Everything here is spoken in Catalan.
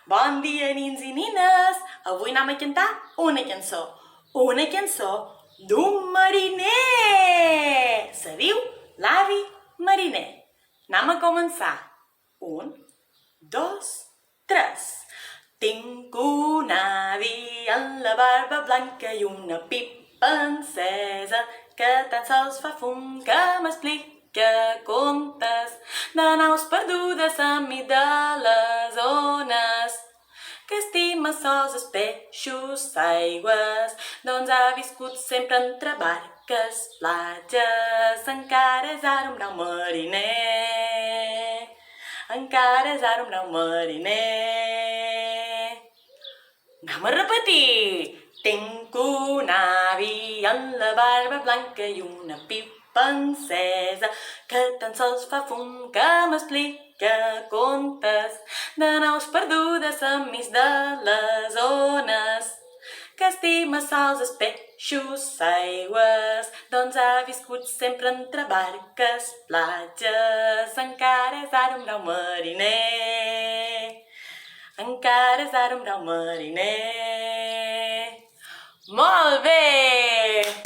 Bon dia, nins i nines! Avui anem a cantar una cançó d'un mariner! Se diu L'avi mariner. Anem a començar. 1, 2, 3. Tinc un avi amb la barba blanca i una pipa encesa que tan sols fa fum que m'explica contes de naus perdudes enmig de les ones, que estima sols els peixos aigües, doncs ha viscut sempre entre barques, platges. Encara és ara un brau mariner, encara és ara un brau mariner. Anem a repetir! Tinc un avi amb la barba blanca i una pipa encesa que tan sols fa fum que m'explica contes de naus perdudes enmig de les ones, que estima sols els peixos aigües, doncs ha viscut sempre entre barques, platges. Encara és ara un brau mariner, encara és ara un brau mariner. Molt bé!